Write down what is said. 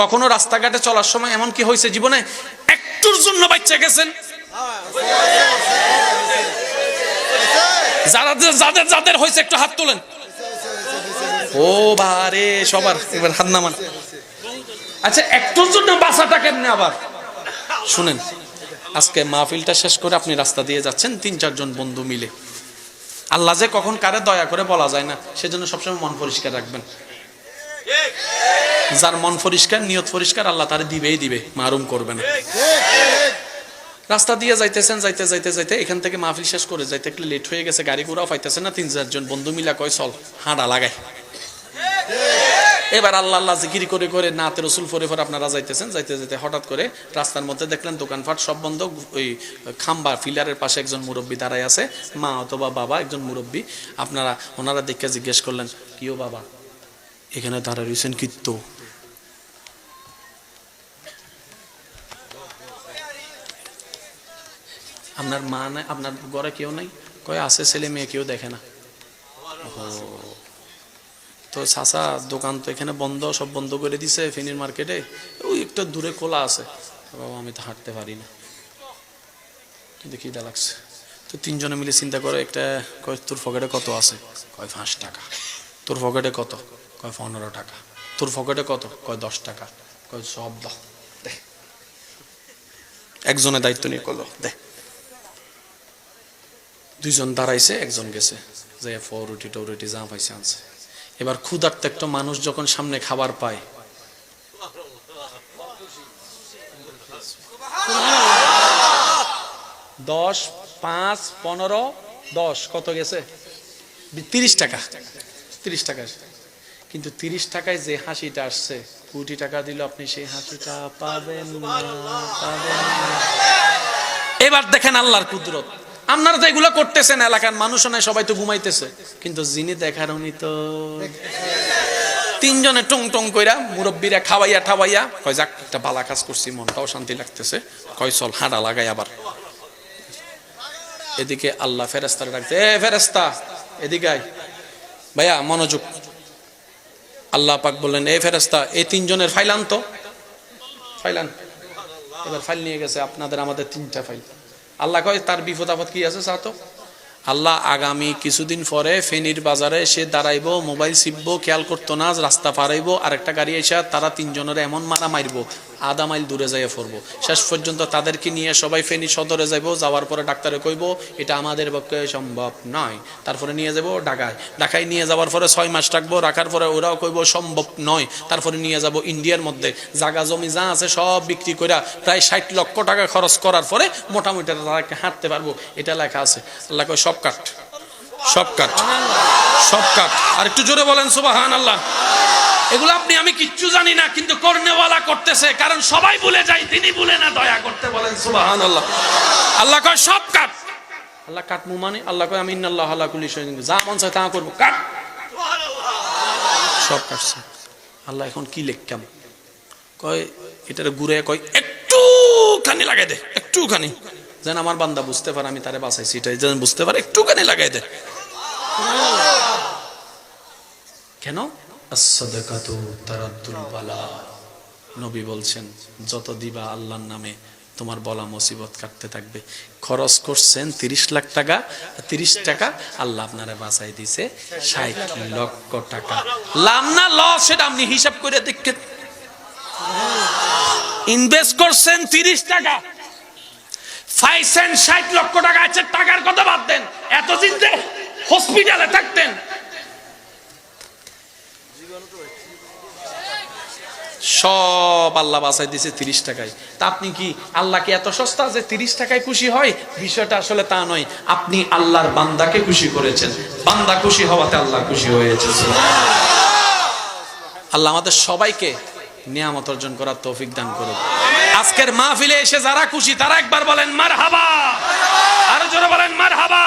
কখনো রাস্তাঘাটে চলার সময় এমন কি হয়েছে জীবনে একটুর জন্য বাচ্চা গেছেন? যাদের যাদের হয়েছে একটু হাত তোলেন। ও বারে সবার এবার হাত নামান। আচ্ছা একটুর জন্য বাঁচাটা কেমনে আবার শুনেন। আজকে মাহফিলটা শেষ করে আপনি রাস্তা দিয়ে যাচ্ছেন, 3-4 জন বন্ধু মিলে। আল্লাহ যে কখন কারে দয়া করে বলা যায় না, সেজন্য সবসময় মন পরিষ্কার রাখবেন। যার মন পরিষ্কার, নিয়ত পরিষ্কার, আল্লাহ তারে দিবেই দিবে, মারুম করবে না। রাস্তা দিয়ে যাইতেছেন, যাইতে যাইতে যাইতে এখান থেকে মাহফিল শেষ করে যাইতে একটু লেট হয়ে গেছে, গাড়ি ঘোড়াও পাইতেছেন না। 3-4 জন বন্ধু মিলা কয় চল হাঁটা লাগায়। এবার আল্লাহ আল্লাহ জিকির করে করে নাতে রসুল ফরে ফরে আপনারা যাইতেছেন, যাইতে যাইতে হঠাৎ করে রাস্তার মধ্যে দেখলেন দোকানপাট সব বন্ধ। ওই খাম্বা ফিলারের পাশে একজন মুরব্বী দাঁড়ায় আছে, মা অথবা বাবা, একজন মুরব্বী। ওনারা দেখে জিজ্ঞেস করলেন, কিও বাবা এখানে দাঁড়ায় রয়েছেন কীর্ত? আপনার মা নাই, আপনার ঘরে কেউ নাই? কয় আছে, ছেলে মেয়ে কেউ দেখে না। তো চাচা দোকান তো এখানে বন্ধ, সব বন্ধ করে দিছে ফেনীর মার্কেটে, ওই একটু দূরে খোলা আছে। বাবা আমি তো হাঁটতে পারি না, কিন্তু খিদা লাগছে। তো 3 জনে মিলে চিন্তা করে, একটা কয় তোর পকেটে কত আছে? কয় 5 টাকা। তোর পকেটে কত? কয় 15 টাকা। তোর পকেটে কত? কয় 10 টাকা। কয় সব দাও, দে। একজনে দায়িত্ব নিয়ে করলো, দে। 2 জন দাঁড়াইছে, একজন গেছে, যে রুটি টরুটি যা পাইছে আনছে। এবার ক্ষুধার্ত একটা মানুষ যখন সামনে খাবার পায়, 10, 5, 15, 10 কত গেছে? 30 টাকা। 30 টাকা। কিন্তু 30 টাকায় যে হাসিটা আসছে, কোটি টাকা দিল আপনি সেই হাসিটা পাবেন না, পাবেন না। এবার দেখেন আল্লাহর কুদরত। আপনারা তো এগুলো করতেছেন, এলাকার মানুষ নাই, সবাই তো ঘুমাইতেছে, কিন্তু যিনি দেখার উনি তো। 3 জনে টং টং কইরা মুরব্বীরা খাওয়াইয়া ঠাওয়াইয়া কয় যাক একটা বালা কাজ করছি, মনটাও শান্তি লাগতেছে, কয় চল হাঁটা লাগাই আবার। এদিকে আল্লাহ ফেরেস্তারে ডাকতে, এ ফেরেস্তা এদিকে আয়। ভাইয়া মনোযোগ। আল্লাহ পাক বললেন, এ ফেরেস্তা এই 3 জনের ফাইল আনতো, ফাইল আন। এবার ফাইল নিয়ে গেছে, আপনাদের আমাদের 3টা ফাইল। আল্লাহ কয় তার বিপদ আপদ কি আছে চাও তো? আল্লাহ আগামী কিছুদিন পরে ফেনীর বাজারে সে দাঁড়াইবো, মোবাইল চিপবো, খেয়াল করতো না, রাস্তা পারাইবো, আরেকটা গাড়ি এসে তারা 3 জনের এমন মারা মারবো, আধা মাইল দূরে যাইয়া পড়বো। শেষ পর্যন্ত তাদেরকে নিয়ে সবাই ফেনী সদরে যাইবো। যাওয়ার পরে ডাক্তারে কইবো এটা আমাদের পক্ষে সম্ভব নয়। তারপরে নিয়ে যাবো ঢাকায়, ঢাকায় নিয়ে যাওয়ার পরে 6 মাস রাখবো, রাখার পরে ওরাও কইবো সম্ভব নয়। তারপরে নিয়ে যাবো ইন্ডিয়ার মধ্যে, জায়গা জমি যা আছে সব বিক্রি করে প্রায় 60 লক্ষ টাকা খরচ করার পরে মোটামুটি তারা হাঁটতে পারবো। এটা লেখা আছে। আল্লাহ কয় সব কাট, সব কাট, সব কাট। আর একটু জোরে বলেন সুবহানাল্লাহ। এগুলো আপনি আমি কিচ্ছু জানি না, কিন্তু করনেওয়ালা করতেছে, কারণ সবাই ভুলে যায়, তিনি ভুলে না, দয়া করতে বলেন সুবহানাল্লাহ। আল্লাহ কয় সব কাট। আল্লাহ কাটমু মানে? আল্লাহ কয় আমি ইন্নাল্লাহু আলা কুল্লি শাইইন, যা মন চায় তা করব, কাট। সব কাটছে। আল্লাহ এখন কি লিখতাম? কয় এটার ঘুরে কয় একটুখানি লাগাই দে, একটুখানি, যেন আমার বান্দা বুঝতে পারে আমি তারে বাঁচাইছি, এটাই যেন বুঝতে পারে, একটুখানি লাগাই দে। কেন? as-sadaqatu taraddul bala। নবী বলছেন যত দিবা আল্লাহর নামে তোমার বলা মুসিবত কাটতে থাকবে। খরচ করছেন 30 লাখ টাকা, 30 টাকা আল্লাহ আপনারে বাঁচাই দিছে 60 লক্ষ টাকা। লাভ না লস সেটা আপনি হিসাব করে দেখেন। ইনভেস্ট করছেন 30 টাকা, পাইছেন 60 লক্ষ টাকা। আছে টাকার কথা বাদ দেন, এতদিন যে হসপিটালে থাকতেন, সব আল্লাহ বাঁচাই দিয়েছে 30 টাকায়। তা আপনি কি আল্লাহকে এত সস্তা যে 30 টাকায় খুশি হয়? বিষয়টা আসলে তা নয়। আপনি আল্লাহর বান্দাকে খুশি করেছেন, বান্দা খুশি হওয়াতে আল্লাহ খুশি হয়েছে। আল্লাহ আমাদের সবাইকে নিয়ামত অর্জন করার তৌফিক দান করুন। আজকের মাহফিলে এসে যারা খুশি তারা একবার বলেন মারহাবা, আরো জোরে বলেন মারহাবা।